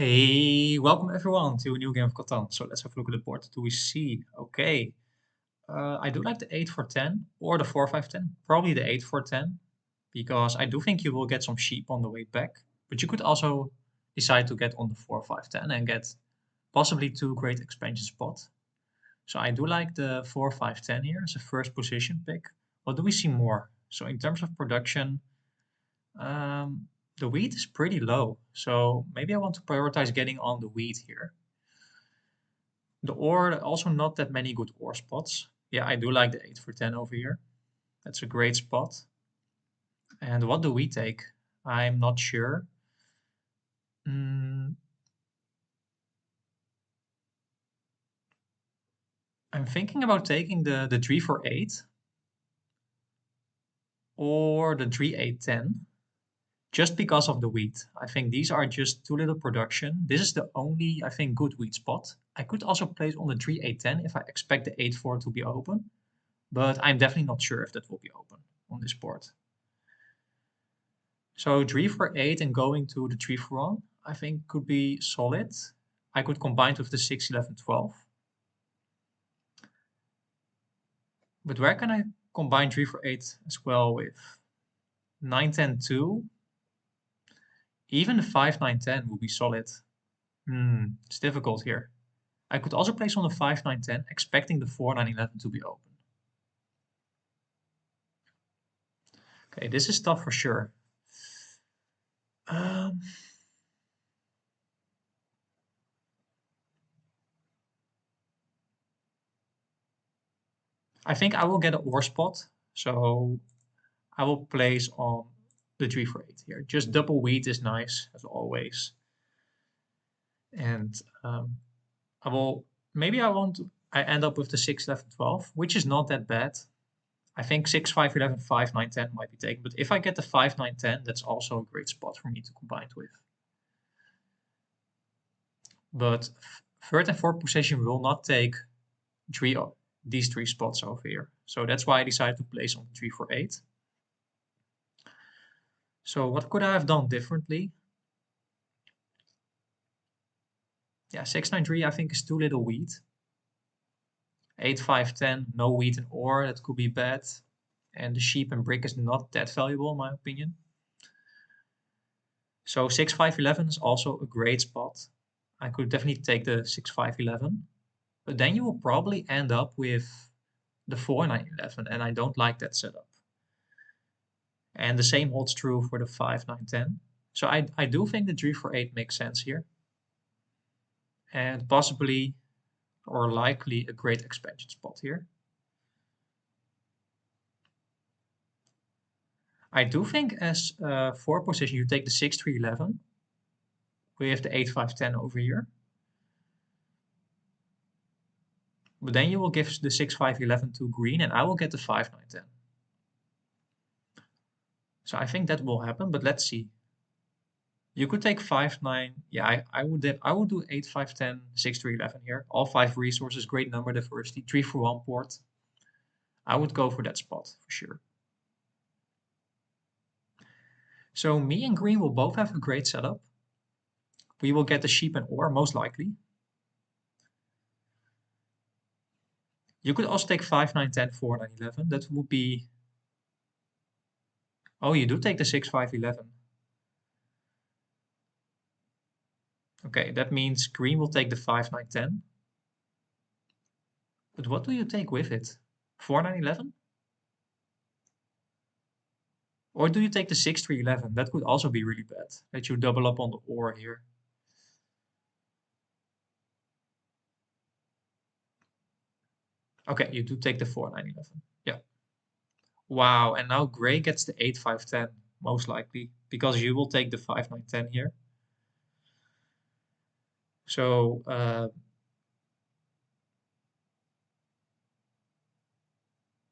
Hey, welcome everyone to a new game of Catan. So let's have a look at the board. What do we see? Okay, I do like the 8 for 10 or the 4 5 10. Probably the 8 for 10 because I do think you will get some sheep on the way back. But you could also decide to get on the 4 5 10 and get possibly two great expansion spots. So I do like the 4 5 10 here as a first position pick. What do we see more? So in terms of production, um, the wheat is pretty low. So maybe I want to prioritize getting on the wheat here. The ore, also not that many good ore spots. Yeah, I do like the 8 for 10 over here. That's a great spot. And what do we take? I'm not sure. Mm, I'm thinking about taking the 3 for 8 or the 3 8 10 just because of the wheat. I think these are just too little production. This is the only, I think, good wheat spot. I could also place on the 3 8 10 if I expect the 8 4 to be open, but I'm definitely not sure if that will be open on this board. So 3 for 8 and going to the 3 for 1, I think could be solid. I could combine it with the 6, 11, 12. But where can I combine 3 for 8 as well with 9, 10, 2? Even the 5, 9, 10 would be solid. It's difficult here. I could also place on the 5, 9, 10, expecting the 4, 9, 11 to be open. Okay, this is tough for sure. Um, I think I will get a ore spot, so I will place on the 3 for 8 here. Just double wheat is nice, as always. And I will, maybe I end up with the 6, 11, 12, which is not that bad. I think 6, 5, 11, 5, 9, 10 might be taken. But if I get the 5, 9, 10, that's also a great spot for me to combine it with. But third and fourth position will not take these three spots over here. So that's why I decided to place on 3 for 8. So what could I have done differently? Yeah, 6, 9, 3 I think is too little wheat. 8, 5, 10, no wheat and ore, that could be bad. And the sheep and brick is not that valuable in my opinion. So 6, 5, 11 is also a great spot. I could definitely take the 6, 5, 11. But then you will probably end up with the 4, 9, 11, and I don't like that setup. And the same holds true for the 5, 9, 10. So I do think the 3 for 8 makes sense here. And possibly or likely a great expansion spot here. I do think as four position you take the 6, 3, 11 with the 8, 5, 10 over here. But then you will give the 6, 5, 11 to green and I will get the 5, 9, 10. So I think that will happen, but let's see. You could take 5, 9. Yeah, I would do 8, 5, 10, 6, 3, 11 here. All 5 resources, great number diversity, 3 for 1 port. I would go for that spot for sure. So me and green will both have a great setup. We will get the sheep and ore, most likely. You could also take 5, 9, 10, 4, 9, 11. That would be... Oh, you do take the 6, 5, 11. Okay, that means green will take the 5, 9, 10. But what do you take with it? 4, 9, 11? Or do you take the 6, 3, 11? That could also be really bad. That you double up on the ore here. Okay, you do take the 4, 9, 11. Yeah. Wow, and now gray gets the 8, 5, 10, most likely. Because you will take the 5, 9, 10 here. So,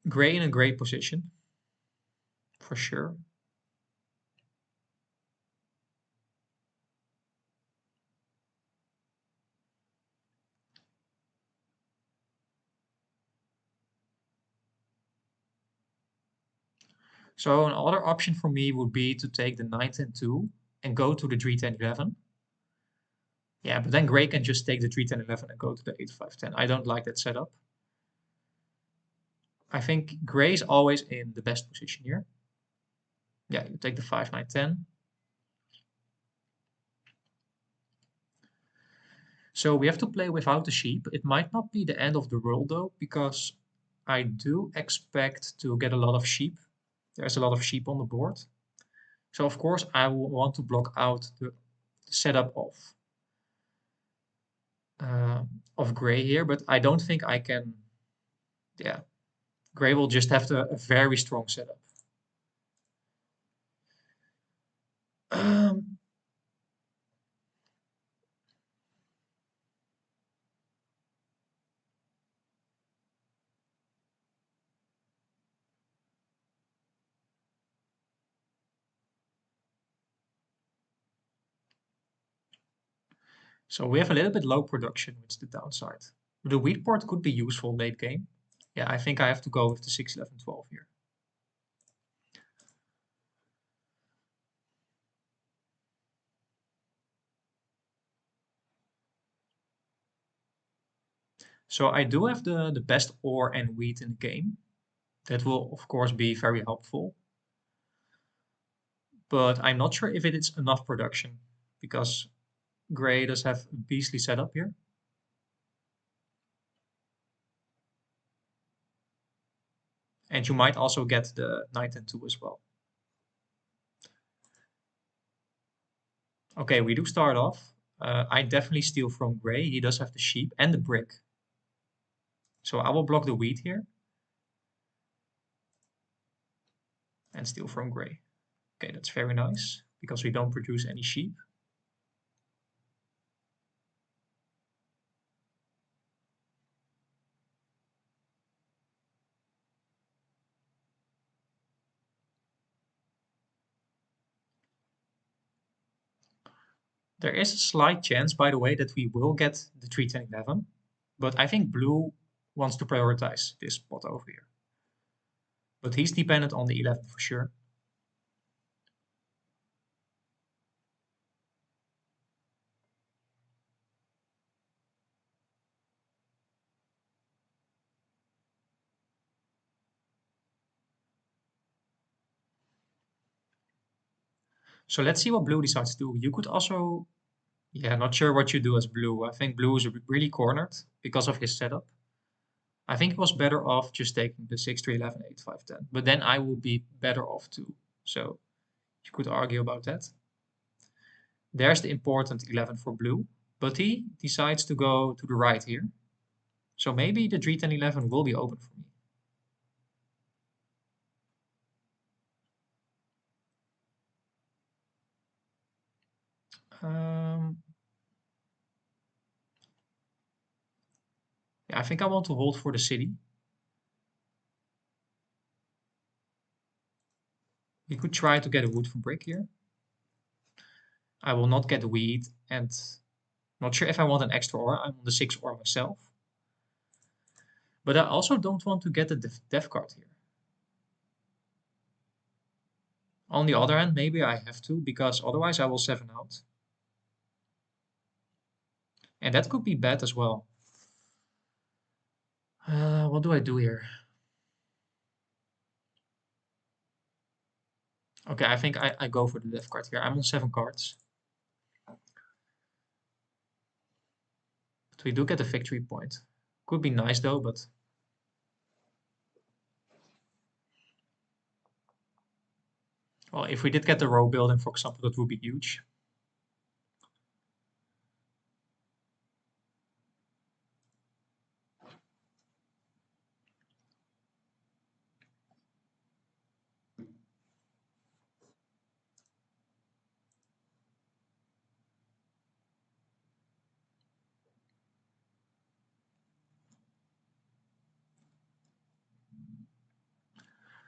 gray in a great position. For sure. So another option for me would be to take the 9, 10, 2 and go to the 3, 10, 11. Yeah, but then gray can just take the 3, 10, 11 and go to the 8, 5, 10. I don't like that setup. I think gray is always in the best position here. Yeah, you take the 5, 9, 10. So we have to play without the sheep. It might not be the end of the world though, because I do expect to get a lot of sheep. There's a lot of sheep on the board. So of course I will want to block out the setup of gray here, but I don't think I can. Yeah, gray will just have a very strong setup. Um, so we have a little bit low production, which is the downside. The wheat port could be useful late game. Yeah, I think I have to go with the 6, 11, 12 here. So I do have the best ore and wheat in the game. That will, of course, be very helpful. But I'm not sure if it is enough production because gray does have a beastly setup here. And you might also get the knight and 2 as well. Okay, we do start off. I definitely steal from gray. He does have the sheep and the brick. So I will block the wheat here. And steal from gray. Okay, that's very nice because we don't produce any sheep. There is a slight chance, by the way, that we will get the 3, 10, 11. But I think blue wants to prioritize this spot over here. But he's dependent on the 11 for sure. So let's see what blue decides to do. You could also, yeah, not sure what you do as blue. I think blue is really cornered because of his setup. I think it was better off just taking the 6, 3, 11, 8, 5, 10. But then I would be better off too. So you could argue about that. There's the important 11 for blue. But he decides to go to the right here. So maybe the 3, 10, 11 will be open for me. Yeah, I think I want to hold for the city. We could try to get a wood for brick here. I will not get wheat and not sure if I want an extra ore. I'm on the 6 ore myself. But I also don't want to get the death card here. On the other hand, maybe I have to because otherwise I will 7 out. And that could be bad as well. What do I do here? Okay, I think I go for the death card here. I'm on 7 cards. But we do get a victory point. Could be nice though, but well, if we did get the row building, for example, that would be huge.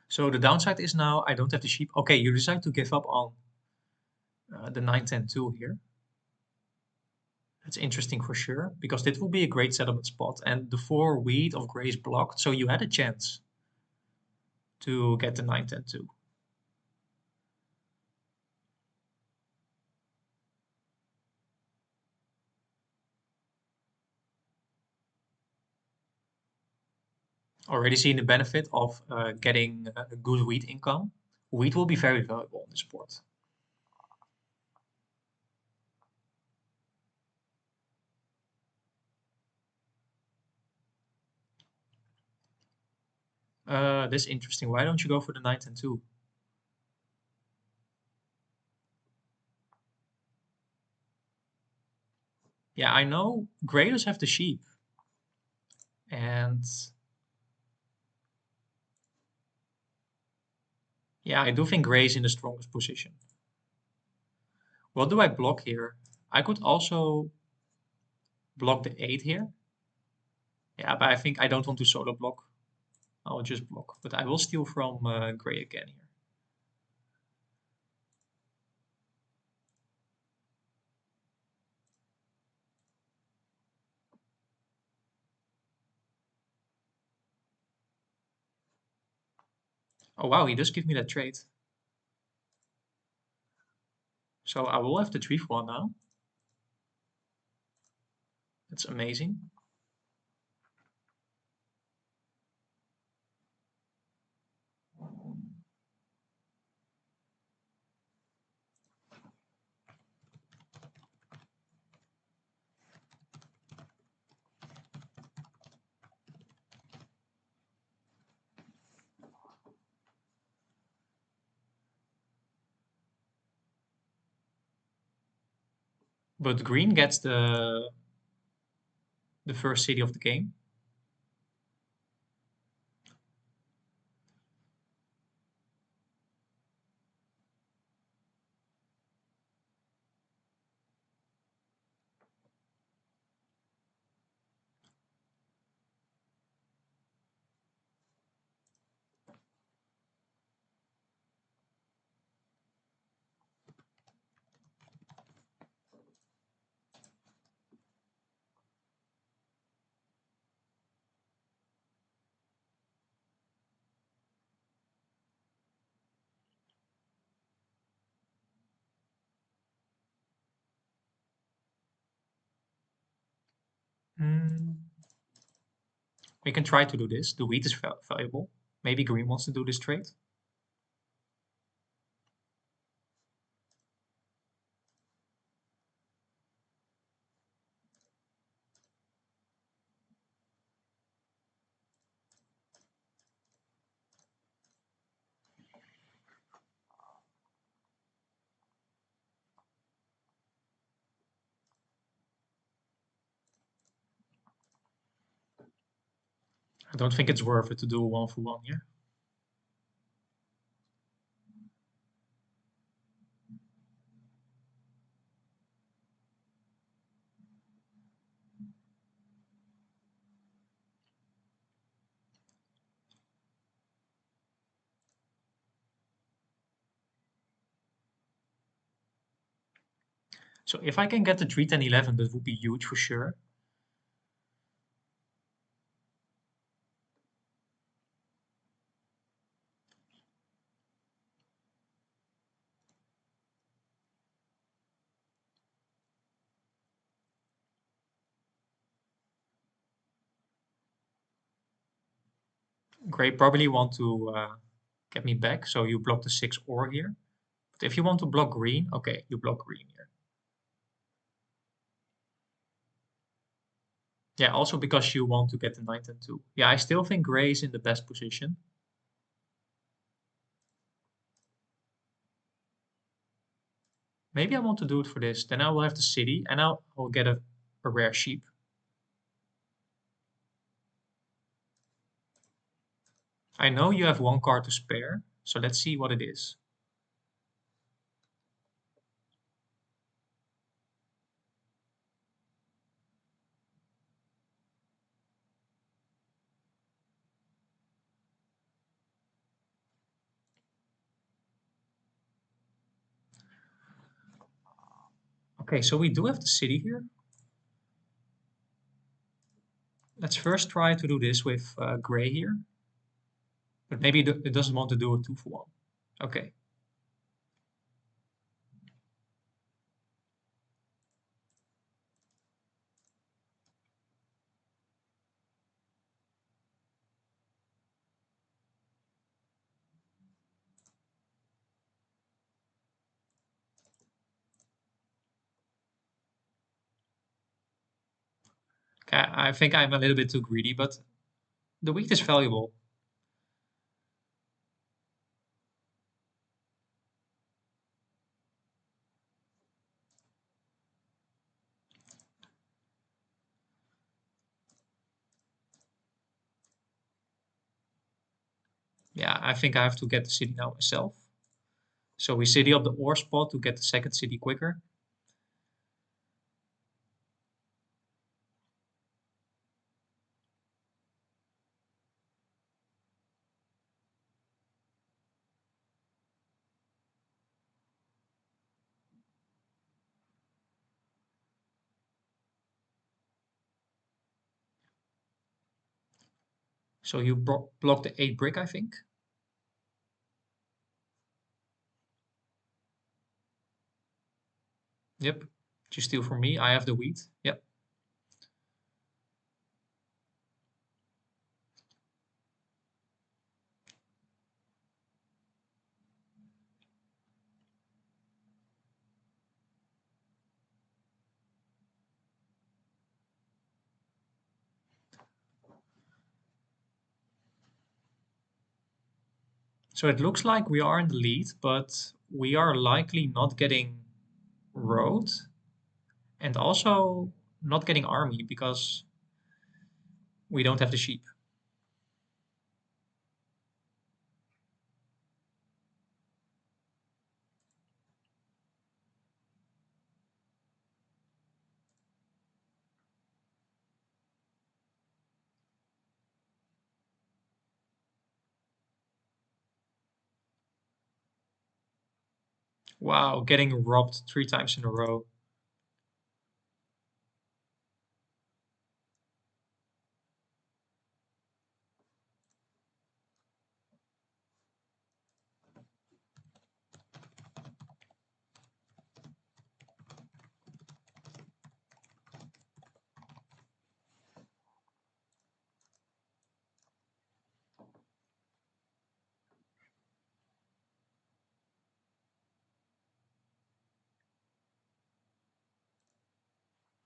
So the downside is now I don't have the sheep. Okay, you decide to give up on the 9, 10, 2 here. That's interesting for sure, because this will be a great settlement spot. And the 4 wheat of gray is blocked, so you had a chance to get the 9, 10, 2. Already seeing the benefit of getting a good wheat income. Wheat will be very valuable in this port. This is interesting. Why don't you go for the knight and two? Yeah, I know gray does have the sheep. And yeah, I do think gray is in the strongest position. What do I block here? I could also block the 8 here. Yeah, but I think I don't want to solo block. I'll just block. But I will steal from gray again here. Oh wow, he does give me that trade. So I will have the 3 for 1 now. That's amazing. But green gets the first city of the game. Hmm. We can try to do this. The wheat is valuable. Maybe green wants to do this trade. I don't think it's worth it to do a 1 for 1 here. So if I can get the 3, 10, 11, that would be huge for sure. Gray probably want to get me back, so you block the 6 or here. But if you want to block green, okay, you block green here. Yeah, also because you want to get the knight and 2. Yeah, I still think gray is in the best position. Maybe I want to do it for this. Then I will have the city, and I'll get a rare sheep. I know you have 1 card to spare, so let's see what it is. Okay, so we do have the city here. Let's first try to do this with gray here. But maybe it doesn't want to do a 2 for 1. Okay. I think I'm a little bit too greedy, but the wheat is valuable. Yeah, I think I have to get the city now myself. So we city up the ore spot to get the second city quicker. So you block the 8 brick, I think. Yep. You steal from me. I have the wheat. Yep. So it looks like we are in the lead, but we are likely not getting road and also not getting army because we don't have the sheep. Wow, getting robbed 3 times in a row.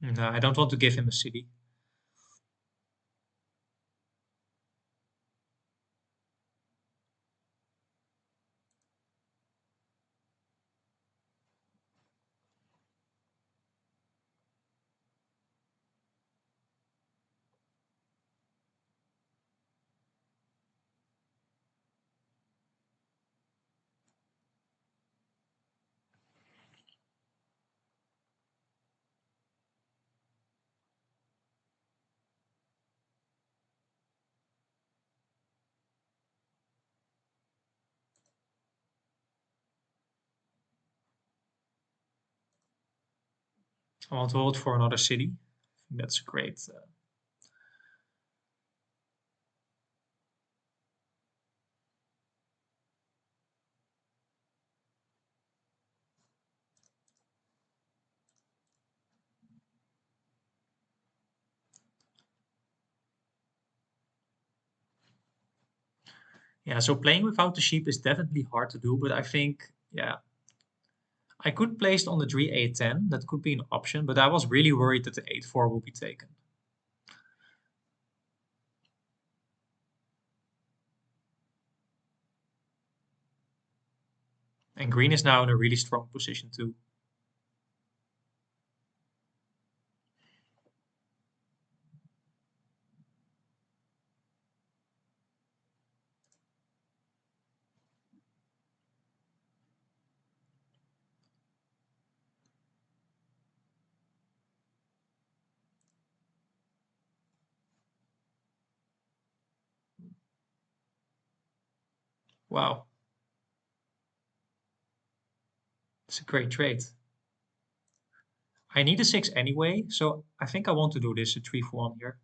No, I don't want to give him a city. I want to hold for another city. I think that's great. Yeah, so playing without the sheep is definitely hard to do, but I think, yeah, I could place it on the 3 A10. That could be an option, but I was really worried that the 8-4 will be taken. And green is now in a really strong position too. Wow, it's a great trade. I need a 6 anyway, so I think I want to do this a 3 for 1 here.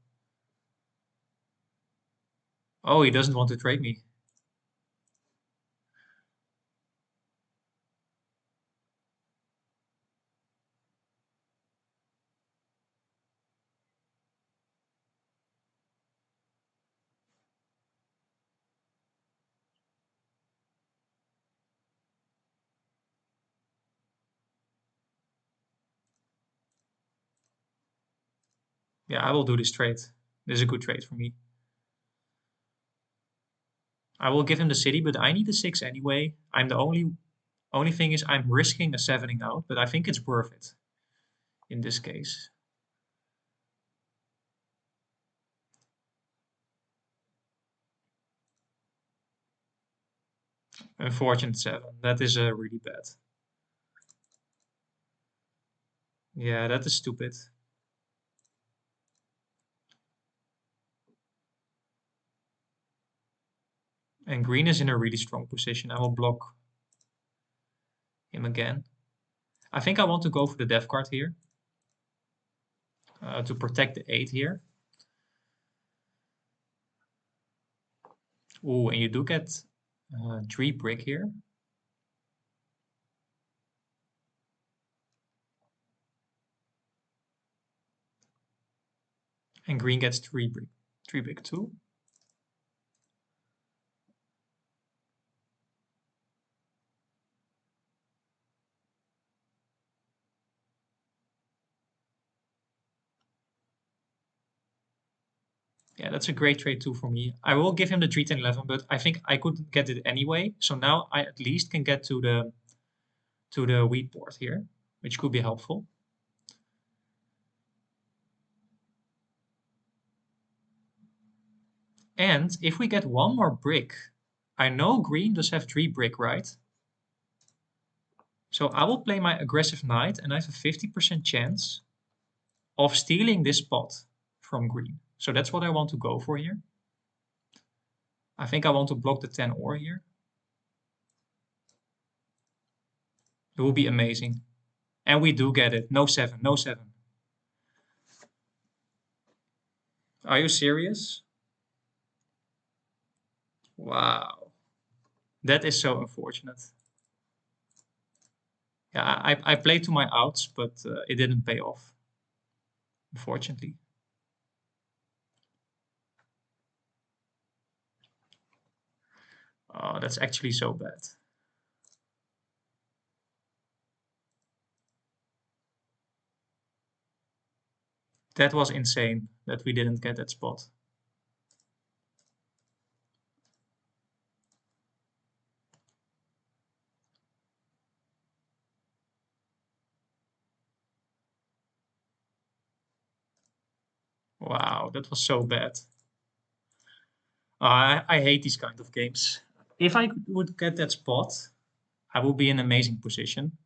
Oh, he doesn't want to trade me. Yeah, I will do this trade. This is a good trade for me. I will give him the city, but I need a 6 anyway. I'm the only thing is I'm risking a 7ing out, but I think it's worth it in this case. Unfortunate 7. That is really bad. Yeah, that is stupid. And green is in a really strong position. I will block him again. I think I want to go for the death card here. To protect the 8 here. Oh, and you do get 3 brick here. And green gets 3 brick. 3 brick too. Yeah, that's a great trade too for me. I will give him the 3 10 11, but I think I could get it anyway. So now I at least can get to the wheat board here, which could be helpful. And if we get 1 more brick, I know green does have 3 brick, right? So I will play my aggressive knight and I have a 50% chance of stealing this spot from green. So that's what I want to go for here. I think I want to block the 10 ore here. It will be amazing. And we do get it. No 7, no 7. Are you serious? Wow. That is so unfortunate. Yeah, I played to my outs, but it didn't pay off, unfortunately. Oh, that's actually so bad. That was insane that we didn't get that spot. Wow, that was so bad. I hate these kind of games. If I would get that spot, I will be in an amazing position.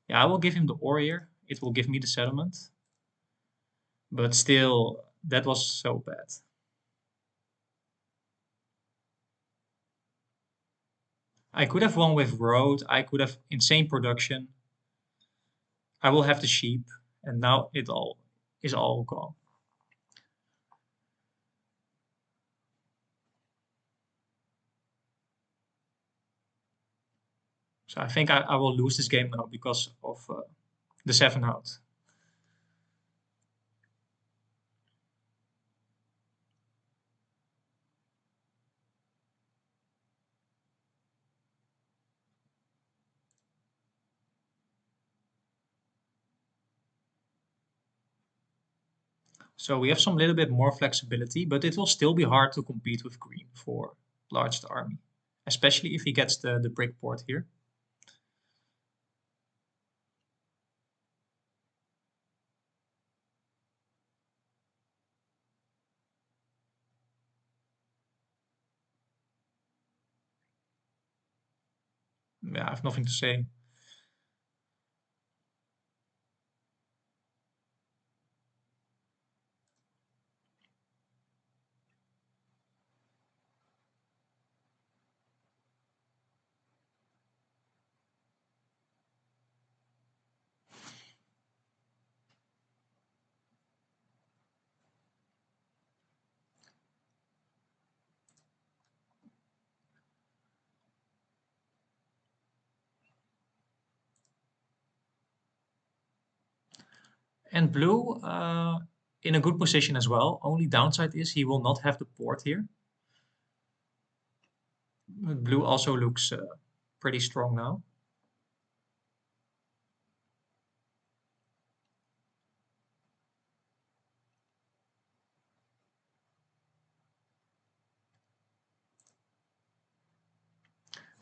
Yeah, I will give him the warrior. It will give me the settlement. But still, that was so bad. I could have won with road. I could have insane production. I will have the sheep, and now it all is all gone. So I think I will lose this game now because of the 7 out. So we have some little bit more flexibility, but it will still be hard to compete with green for largest army, especially if he gets the brick port here. Yeah, I have nothing to say. And blue in a good position as well. Only downside is he will not have the port here. But blue also looks pretty strong now.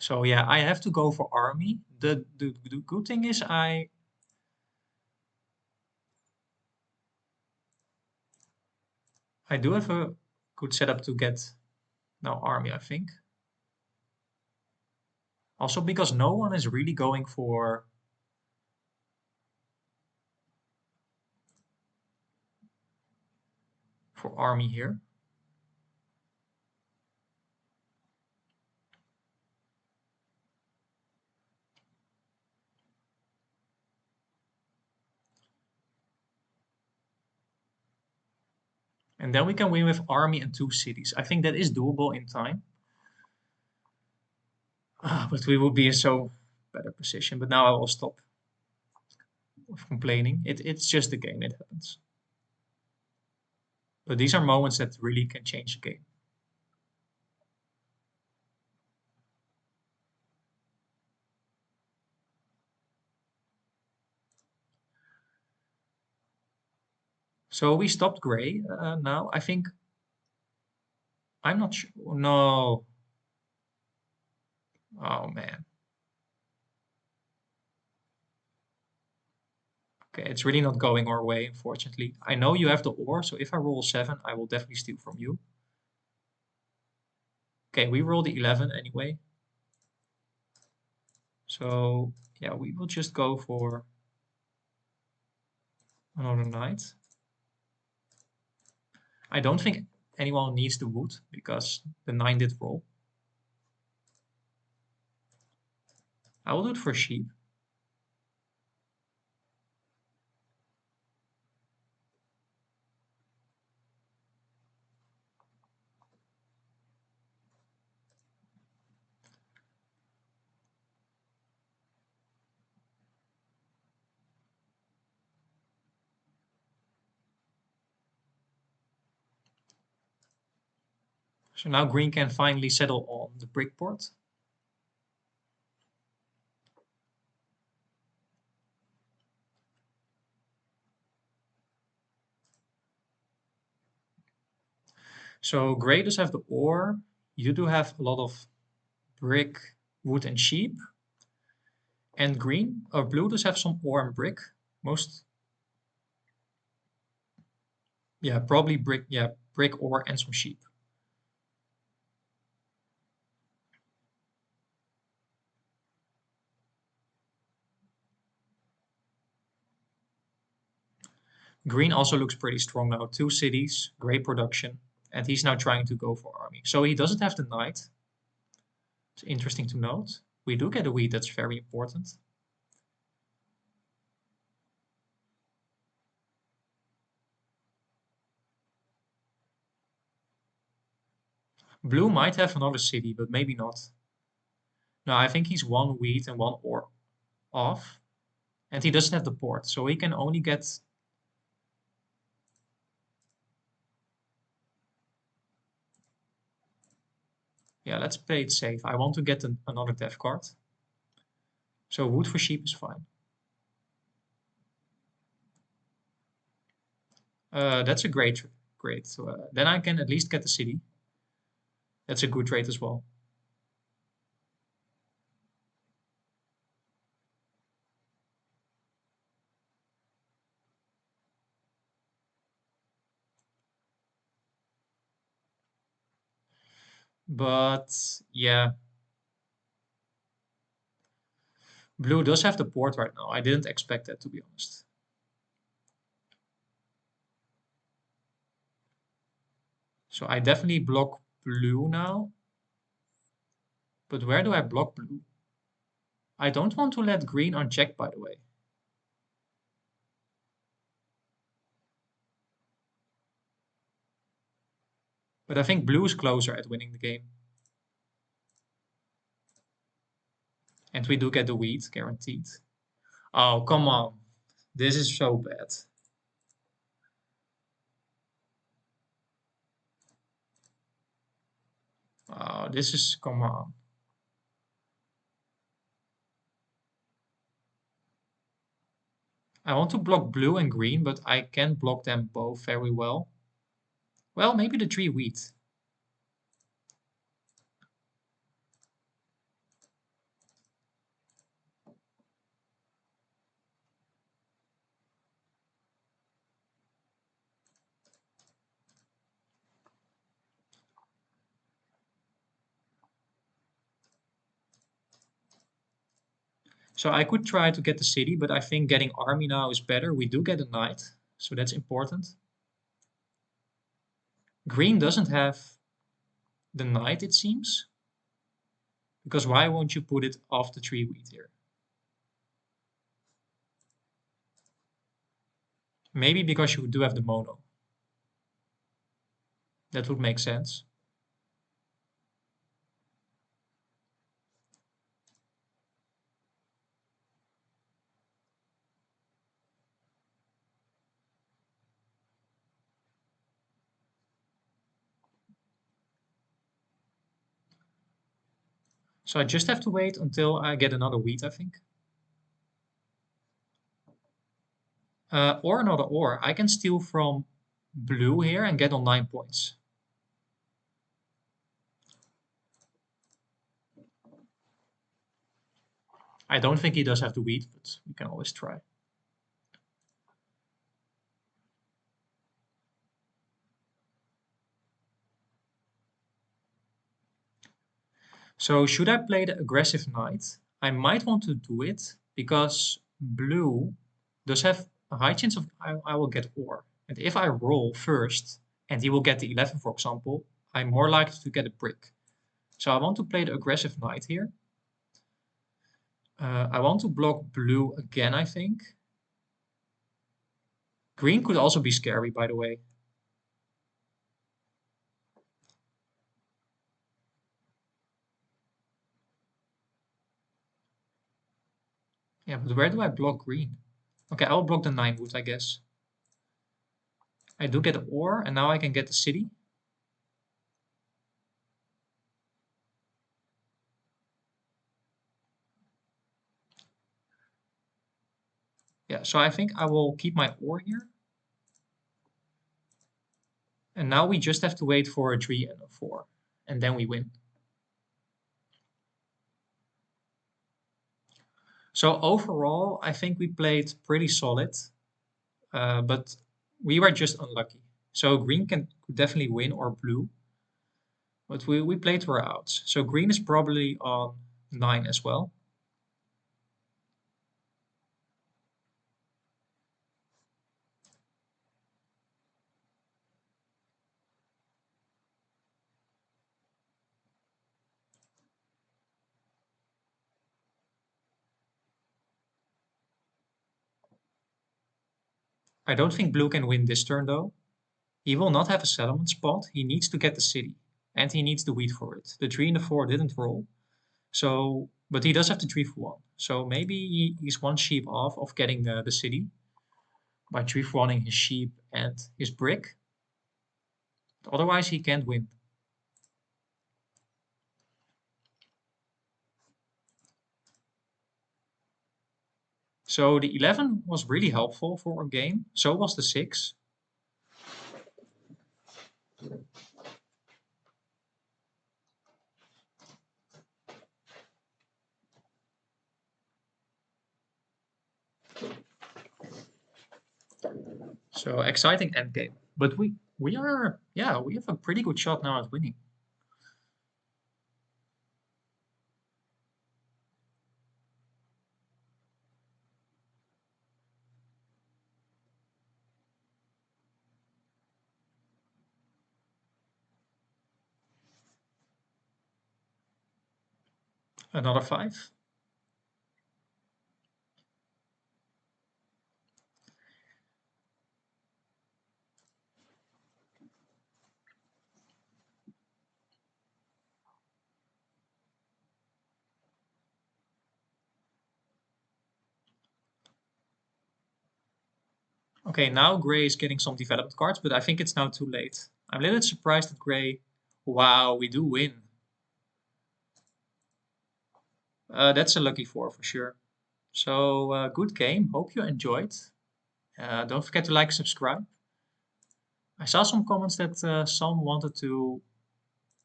So yeah, I have to go for army. The good thing is I do have a good setup to get now army, I think. Also because no one is really going for army here. And then we can win with army and 2 cities. I think that is doable in time. But we will be in so better position. But now I will stop complaining. It's just a game, it happens. But these are moments that really can change the game. So we stopped gray now. I think I'm not sure. No. Oh man. Okay, it's really not going our way, unfortunately. I know you have the ore, so if I roll 7, I will definitely steal from you. Okay, we roll the 11 anyway. So yeah, we will just go for another knight. I don't think anyone needs the wood because the 9 did roll. I will do it for sheep. So now green can finally settle on the brick board. So gray does have the ore. You do have a lot of brick, wood, and sheep. And green or blue does have some ore and brick. Most, yeah, probably brick, yeah, brick, ore, and some sheep. Green also looks pretty strong now. 2 cities, great production, and he's now trying to go for army. So he doesn't have the knight. It's interesting to note. We do get a wheat, that's very important. Blue might have another city, but maybe not. No, I think he's 1 wheat and 1 ore off. And he doesn't have the port, so he can only get... Yeah, let's play it safe. I want to get another death card. So wood for sheep is fine. That's a great. So, then I can at least get the city. That's a good trade as well. But yeah, blue does have the port right now. I didn't expect that, to be honest. So I definitely block blue now. But where do I block blue? I don't want to let green uncheck, by the way. But I think blue is closer at winning the game. And we do get the wheat, guaranteed. Oh, come on. This is so bad. Oh, this is, come on. I want to block blue and green, but I can block them both very well. Well, maybe the 3 wheat. So I could try to get the city, but I think getting army now is better. We do get a knight, so that's important. Green doesn't have the knight, it seems. Because why won't you put it off the tree wheat here? Maybe because you do have the mono. That would make sense. So I just have to wait until I get another wheat, I think. Or another ore. I can steal from blue here and get on 9 points. I don't think he does have the wheat, but we can always try. So should I play the aggressive knight? I might want to do it because blue does have a high chance of I will get ore. And if I roll first and he will get the 11, for example, I'm more likely to get a brick. So I want to play the aggressive knight here. I want to block blue again, I think. Green could also be scary, by the way. Yeah, but where do I block green? Okay, I'll block the 9 wood, I guess. I do get ore, and now I can get the city. Yeah, so I think I will keep my ore here. And now we just have to wait for a 3 and a 4. And then we win. So overall, I think we played pretty solid. But we were just unlucky. So green could definitely win, or blue. But we played to our outs. So green is probably on 9 as well. I don't think blue can win this turn though. He will not have a settlement spot. He needs to get the city. And he needs the wheat for it. The 3 and the 4 didn't roll. So, but he does have the 3 for 1. So maybe he's one sheep off of getting the city by 3 for 1ing his sheep and his brick. Otherwise, he can't win. So the 11 was really helpful for a game. So was the 6. So exciting endgame. But we are, yeah, we have a pretty good shot now at winning. Another 5. Okay, now gray is getting some development cards, but I think it's now too late. I'm a little bit surprised that gray... Wow, we do win. That's a lucky 4 for sure. So, good game. Hope you enjoyed. Don't forget to like and subscribe. I saw some comments that some wanted to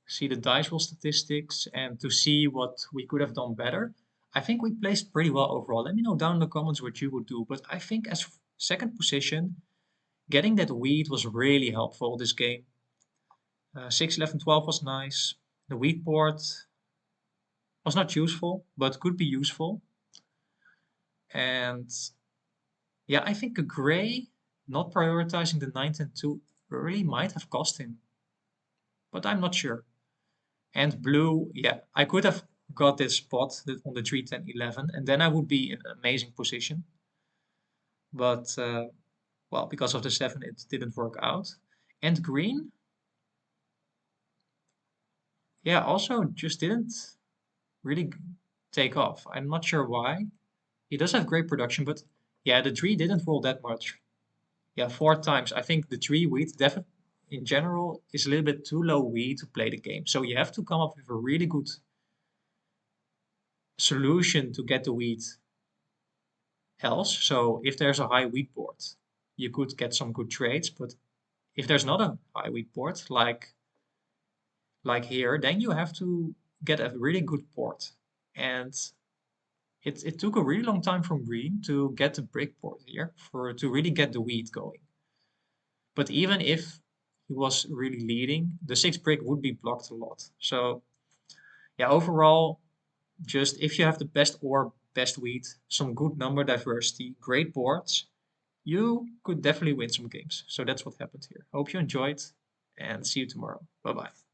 see the dice roll statistics and to see what we could have done better. I think we placed pretty well overall. Let me know down in the comments what you would do. But I think as second position, getting that wheat was really helpful this game. 6, 11, 12 was nice. The wheat port was not useful, but could be useful. And yeah, I think a gray not prioritizing the 9 10 2 early might have cost him, but I'm not sure. And blue, yeah, I could have got this spot on the 3 10 11, and then I would be in an amazing position. But well, because of the 7, it didn't work out. And green, yeah, also just didn't really take off. I'm not sure why. He does have great production, but yeah, the tree didn't roll that much. Yeah, 4 times. I think the tree wheat definitely in general is a little bit too low wheat to play the game. So you have to come up with a really good solution to get the wheat else. So if there's a high wheat board, you could get some good trades. But if there's not a high wheat board like here, then you have to get a really good board. And it took a really long time from green to get the brick board here for to really get the wheat going. But even if he was really leading, the 6 brick would be blocked a lot. So yeah, overall, just if you have the best ore, best wheat, some good number diversity, great boards, you could definitely win some games. So that's what happened here. Hope you enjoyed and see you tomorrow. Bye bye.